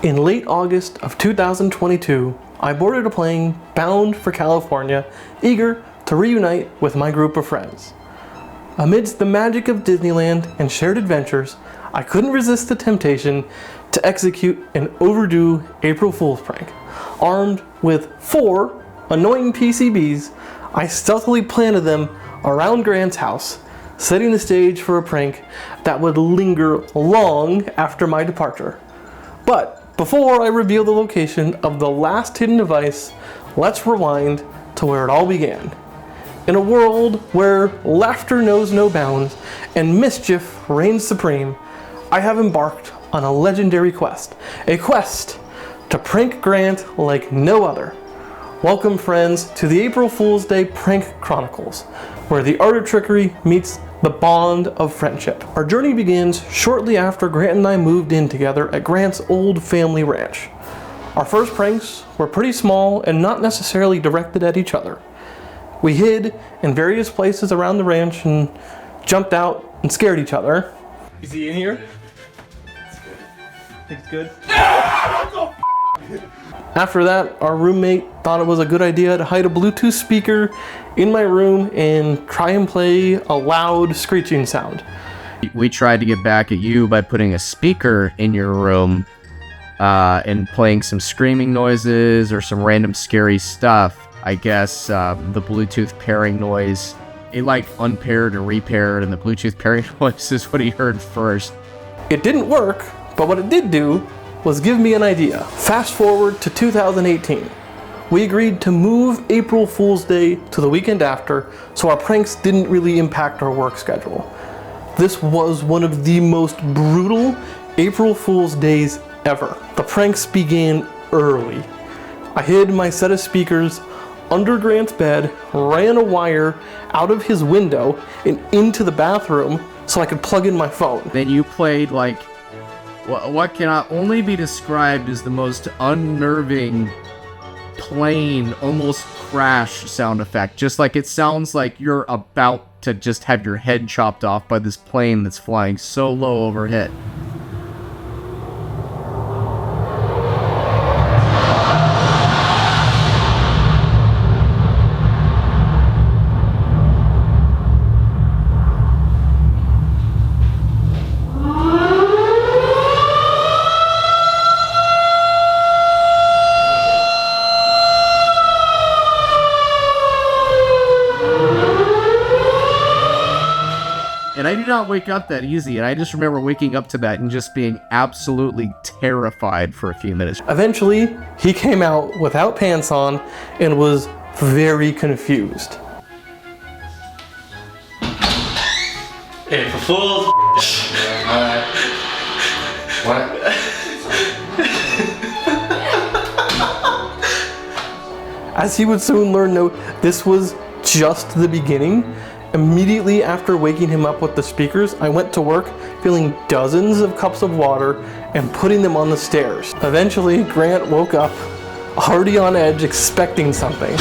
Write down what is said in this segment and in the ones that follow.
In late August of 2022, I boarded a plane bound for California, eager to reunite with my group of friends. Amidst the magic of Disneyland and shared adventures, I couldn't resist the temptation to execute an overdue April Fool's prank. Armed with 4 annoying PCBs, I stealthily planted them around Grant's house, setting the stage for a prank that would linger long after my departure. But before I reveal the location of the last hidden device, let's rewind to where it all began. In a world where laughter knows no bounds and mischief reigns supreme, I have embarked on a legendary quest. A quest to prank Grant like no other. Welcome, friends, to the April Fool's Day Prank Chronicles, where the art of trickery meets the bond of friendship. Our journey begins shortly after Grant and I moved in together at Grant's old family ranch. Our first pranks were pretty small and not necessarily directed at each other. We hid in various places around the ranch and jumped out and scared each other. Is he in here? Think it's good? After that, our roommate thought it was a good idea to hide a Bluetooth speaker in my room and try and play a loud screeching sound. We tried to get back at you by putting a speaker in your room and playing some screaming noises or some random scary stuff. I guess the Bluetooth pairing noise, it like unpaired and repaired, and the Bluetooth pairing noise is what he heard first. It didn't work, but what it did do was give me an idea. Fast forward to 2018. We agreed to move April Fool's Day to the weekend after, so our pranks didn't really impact our work schedule. This was one of the most brutal April Fool's Days ever. The pranks began early. I hid my set of speakers under Grant's bed, ran a wire out of his window and into the bathroom so I could plug in my phone. Then you played like what cannot only be described as the most unnerving, plain, almost crash sound effect. Just like it sounds like you're about to just have your head chopped off by this plane that's flying so low overhead. And I did not wake up that easy, and I just remember waking up to that and just being absolutely terrified for a few minutes. Eventually, he came out without pants on and was very confused. April Fool's. What? As he would soon learn, no, this was just the beginning. Immediately after waking him up with the speakers, I went to work filling dozens of cups of water and putting them on the stairs. Eventually, Grant woke up, already on edge, expecting something.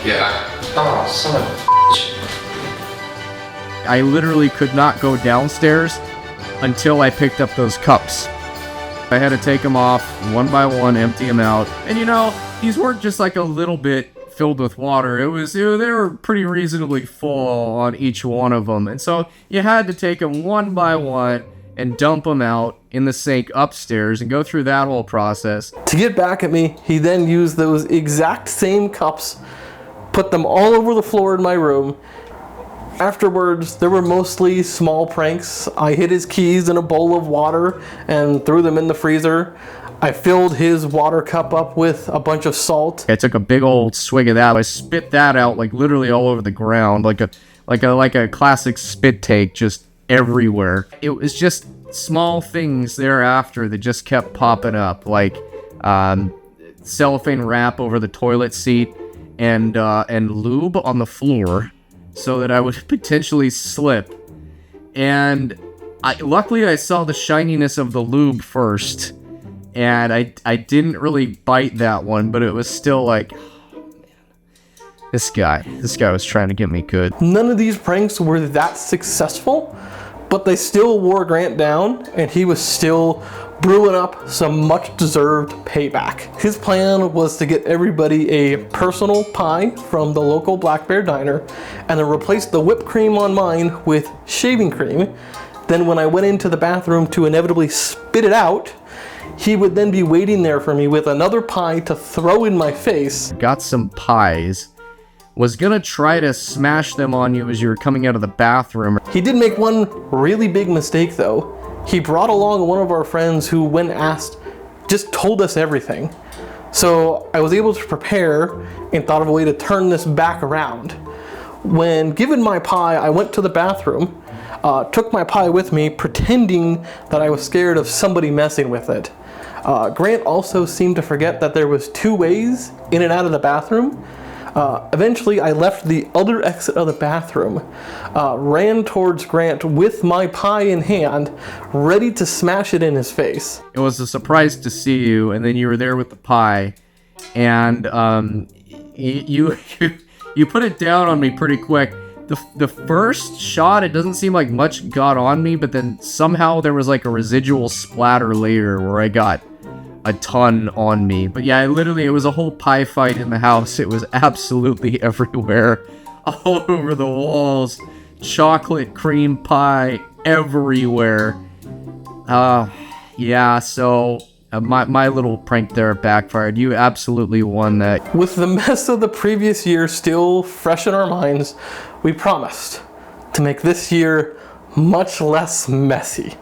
Yeah. Oh, son of a I literally could not go downstairs until I picked up those cups. I had to take them off one by one, empty them out. And you know, these weren't just like a little bit filled with water. They were pretty reasonably full on each one of them. And so you had to take them one by one and dump them out in the sink upstairs and go through that whole process. To get back at me, he then used those exact same cups, put them all over the floor in my room. Afterwards, there were mostly small pranks. I hid his keys in a bowl of water and threw them in the freezer. I filled his water cup up with a bunch of salt. I took a big old swig of that. I spit that out like literally all over the ground, like a classic spit take, just everywhere. It was just small things thereafter that just kept popping up, like cellophane wrap over the toilet seat and lube on the floor, so that I would potentially slip. And luckily I saw the shininess of the lube first, and I didn't really bite that one, but it was still like, oh, man. This guy was trying to get me good. None of these pranks were that successful, but they still wore Grant down, and he was still brewing up some much-deserved payback. His plan was to get everybody a personal pie from the local Black Bear Diner, and then replace the whipped cream on mine with shaving cream. Then when I went into the bathroom to inevitably spit it out, he would then be waiting there for me with another pie to throw in my face. Got some pies. Was gonna try to smash them on you as you were coming out of the bathroom. He did make one really big mistake though. He brought along one of our friends who, when asked, just told us everything. So I was able to prepare and thought of a way to turn this back around. When given my pie, I went to the bathroom, took my pie with me, pretending that I was scared of somebody messing with it. Grant also seemed to forget that there was 2 ways in and out of the bathroom. Eventually, I left the other exit of the bathroom, ran towards Grant with my pie in hand, ready to smash it in his face. It was a surprise to see you, and then you were there with the pie, and you put it down on me pretty quick. The first shot, it doesn't seem like much got on me, but then somehow there was like a residual splatter later where I got a ton on me. But yeah, it was a whole pie fight in the house. It was absolutely everywhere, all over the walls, chocolate cream pie everywhere. Yeah, so my little prank there backfired. You absolutely won that. With the mess of the previous year still fresh in our minds, we promised to make this year much less messy.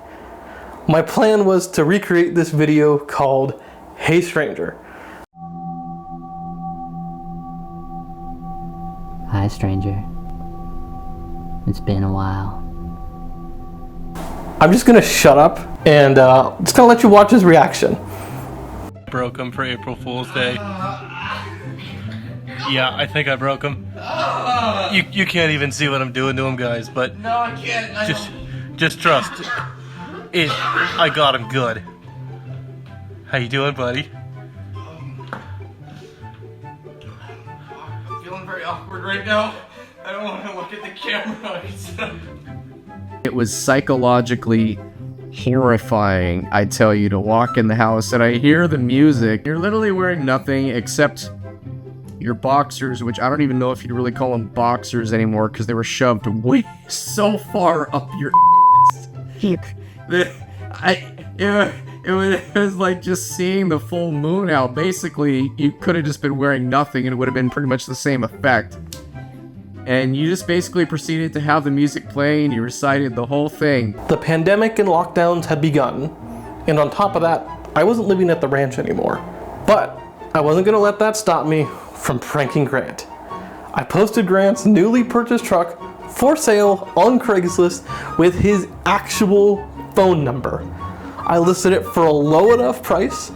My plan was to recreate this video called Hey Stranger. Hi, stranger. It's been a while. I'm just gonna shut up and just gonna let you watch his reaction. Broke him for April Fool's Day. Yeah, I think I broke him. You can't even see what I'm doing to him, guys, but No, I can't. just trust. I got him good. How you doing, buddy? I'm feeling very awkward right now. I don't want to look at the camera. It was psychologically horrifying, I tell you, to walk in the house and I hear the music. You're literally wearing nothing except your boxers, which I don't even know if you'd really call them boxers anymore because they were shoved way so far up your it was like just seeing the full moon out. Basically, you could have just been wearing nothing and it would have been pretty much the same effect. And you just basically proceeded to have the music playing, you recited the whole thing. The pandemic and lockdowns had begun, and on top of that, I wasn't living at the ranch anymore. But I wasn't gonna let that stop me from pranking Grant. I posted Grant's newly purchased truck for sale on Craigslist with his actual phone number. I listed it for a low enough price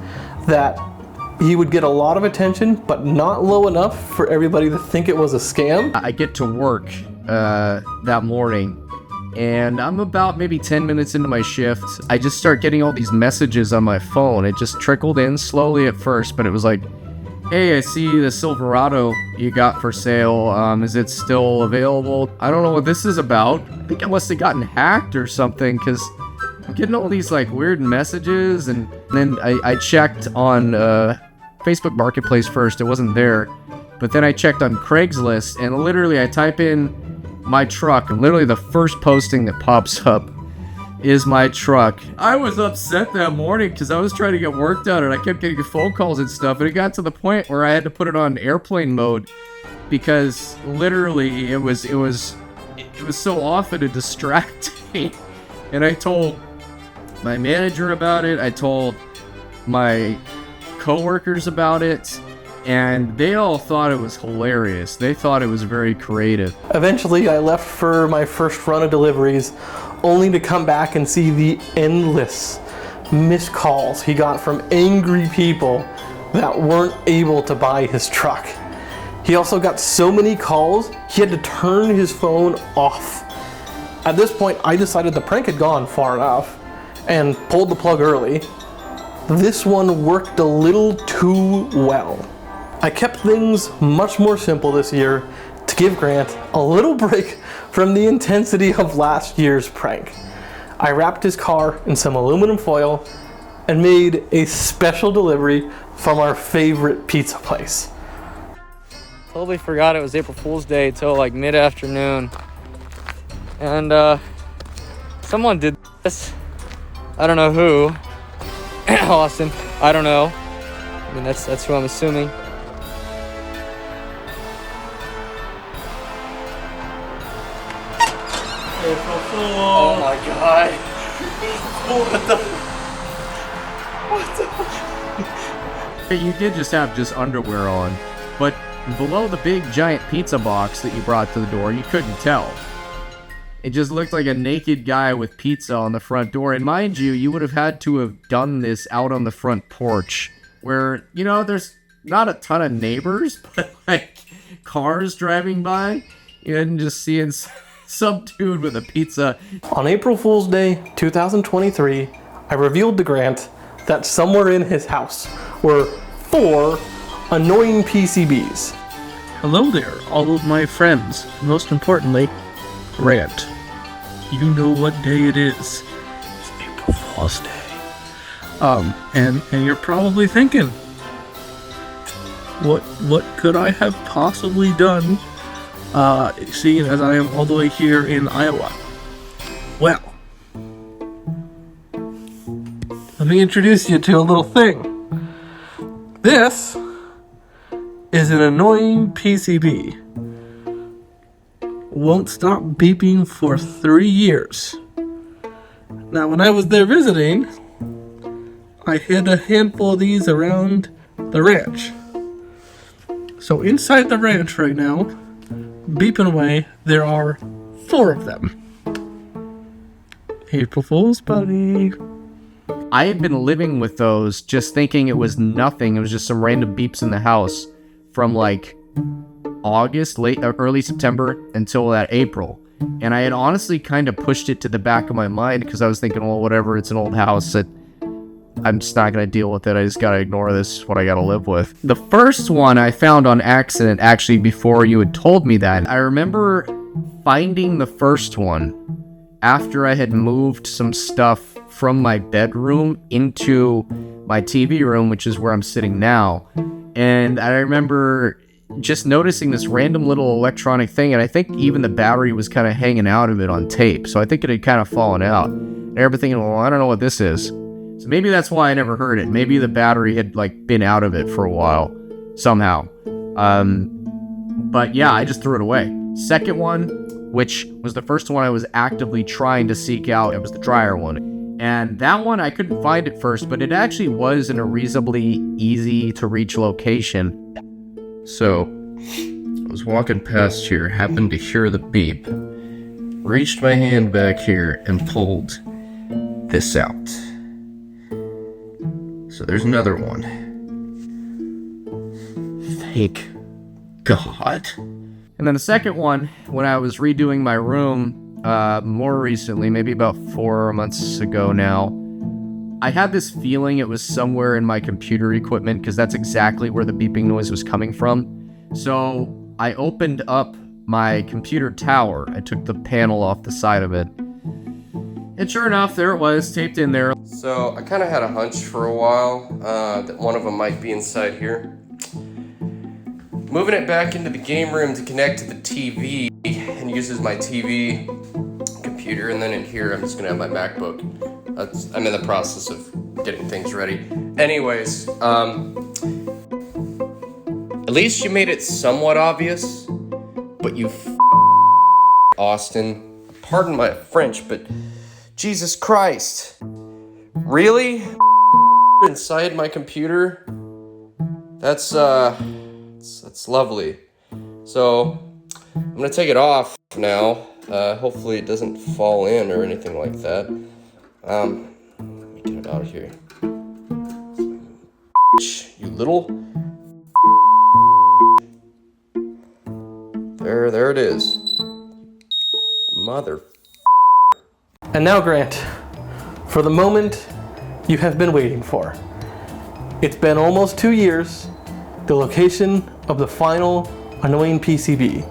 that he would get a lot of attention, but not low enough for everybody to think it was a scam. I get to work that morning, and I'm about maybe 10 minutes into my shift. I just start getting all these messages on my phone. It just trickled in slowly at first, but it was like, hey, I see the Silverado you got for sale. Is it still available? I don't know what this is about. I think I must have gotten hacked or something, because I'm getting all these like weird messages. And then I checked on Facebook Marketplace first. It wasn't there. But then I checked on Craigslist, and literally I type in my truck, and literally the first posting that pops up is my truck. I was upset that morning because I was trying to get work done and I kept getting phone calls and stuff, and it got to the point where I had to put it on airplane mode because literally it was so often to distract me. And I told my manager about it, I told my coworkers about it, and they all thought it was hilarious. They thought it was very creative. Eventually, I left for my first run of deliveries, only to come back and see the endless missed calls he got from angry people that weren't able to buy his truck. He also got so many calls, he had to turn his phone off. At this point, I decided the prank had gone far enough and pulled the plug early. This one worked a little too well. I kept things much more simple this year to give Grant a little break from the intensity of last year's prank. I wrapped his car in some aluminum foil and made a special delivery from our favorite pizza place. Totally forgot it was April Fool's Day till like mid-afternoon. And someone did this. I don't know who. Austin. I don't know. I mean, that's who I'm assuming. Oh my god. You did just have underwear on, but below the big giant pizza box that you brought to the door, you couldn't tell. It just looked like a naked guy with pizza on the front door. And mind you, you would have had to have done this out on the front porch where, you know, there's not a ton of neighbors, but like cars driving by and just seeing some dude with a pizza. On April Fool's Day 2023, I revealed to Grant that somewhere in his house were 4 annoying PCBs. Hello there, all of my friends. Most importantly, Grant. You know what day it is. It's April Fool's Day. And you're probably thinking, what could I have possibly done, seeing as I am all the way here in Iowa? Well, let me introduce you to a little thing. This is an annoying PCB. Won't stop beeping for 3 years. Now, when I was there visiting, I hid a handful of these around the ranch. So inside the ranch right now, beeping away, there are 4 of them. April Fool's, buddy. I had been living with those just thinking it was nothing. It was just some random beeps in the house from like August, early September until that April. And I had honestly kind of pushed it to the back of my mind because I was thinking, well, whatever, it's an old house. I'm just not going to deal with it. I just got to ignore this, what I got to live with. The first one I found on accident, actually, before you had told me that. I remember finding the first one after I had moved some stuff from my bedroom into my TV room, which is where I'm sitting now. And I remember just noticing this random little electronic thing, and I think even the battery was kind of hanging out of it on tape. So I think it had kind of fallen out. And I remember thinking, well, I don't know what this is. So maybe that's why I never heard it. Maybe the battery had like been out of it for a while somehow. But yeah, I just threw it away. Second one, which was the first one I was actively trying to seek out, it was the dryer one. And that one, I couldn't find it first, but it actually was in a reasonably easy to reach location. So, I was walking past here, happened to hear the beep, reached my hand back here and pulled this out. So there's another one. Thank God. And then the second one, when I was redoing my room, more recently, maybe about 4 months ago now, I had this feeling it was somewhere in my computer equipment because that's exactly where the beeping noise was coming from. So I opened up my computer tower. I took the panel off the side of it. And sure enough, there it was, taped in there. So I kind of had a hunch for a while that one of them might be inside here. Moving it back into the game room to connect to the TV and uses my TV computer, and then in here I'm just gonna have my MacBook. I'm in the process of getting things ready. Anyways, at least you made it somewhat obvious, but you Austin, pardon my French, but Jesus Christ, really? Inside my computer? That's lovely. So, I'm gonna take it off now. Hopefully it doesn't fall in or anything like that. Let me get it out of here. You little... There it is. Mother... And now, Grant, for the moment you have been waiting for. It's been almost 2 years the location of the final annoying PCB.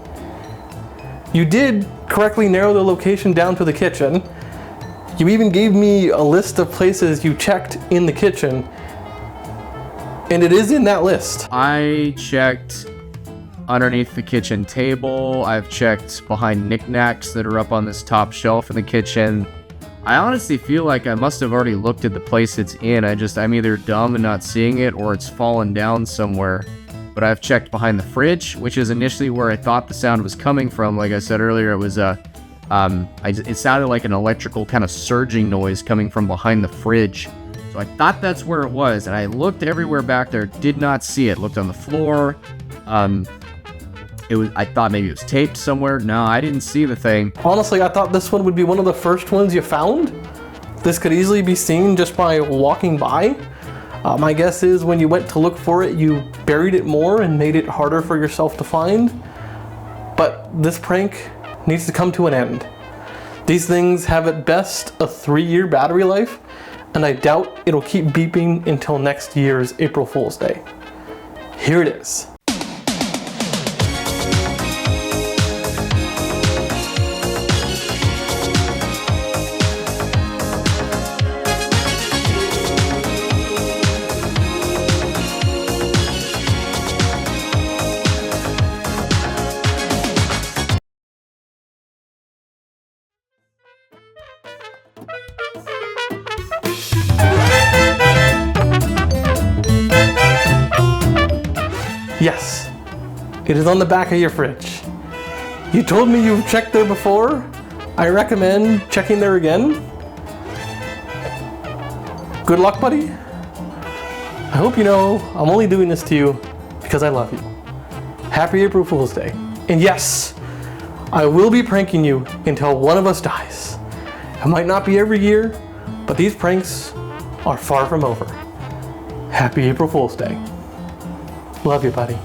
You did correctly narrow the location down to the kitchen. You even gave me a list of places you checked in the kitchen, and it is in that list. I checked underneath the kitchen table. I've checked behind knickknacks that are up on this top shelf in the kitchen. I honestly feel like I must have already looked at the place it's in. I'm either dumb and not seeing it, or it's fallen down somewhere. But I've checked behind the fridge, which is initially where I thought the sound was coming from. Like I said earlier, it was it sounded like an electrical kind of surging noise coming from behind the fridge. So I thought that's where it was, and I looked everywhere back there, did not see it. Looked on the floor. I thought maybe it was taped somewhere. No, I didn't see the thing. Honestly, I thought this one would be one of the first ones you found. This could easily be seen just by walking by. My guess is when you went to look for it, you buried it more and made it harder for yourself to find. But this prank needs to come to an end. These things have at best a 3-year battery life, and I doubt it'll keep beeping until next year's April Fool's Day. Here it is. Yes, it is on the back of your fridge. You told me you've checked there before. I recommend checking there again. Good luck, buddy. I hope you know I'm only doing this to you because I love you. Happy April Fool's Day. And yes, I will be pranking you until one of us dies. It might not be every year, but these pranks are far from over. Happy April Fool's Day. Love you, buddy.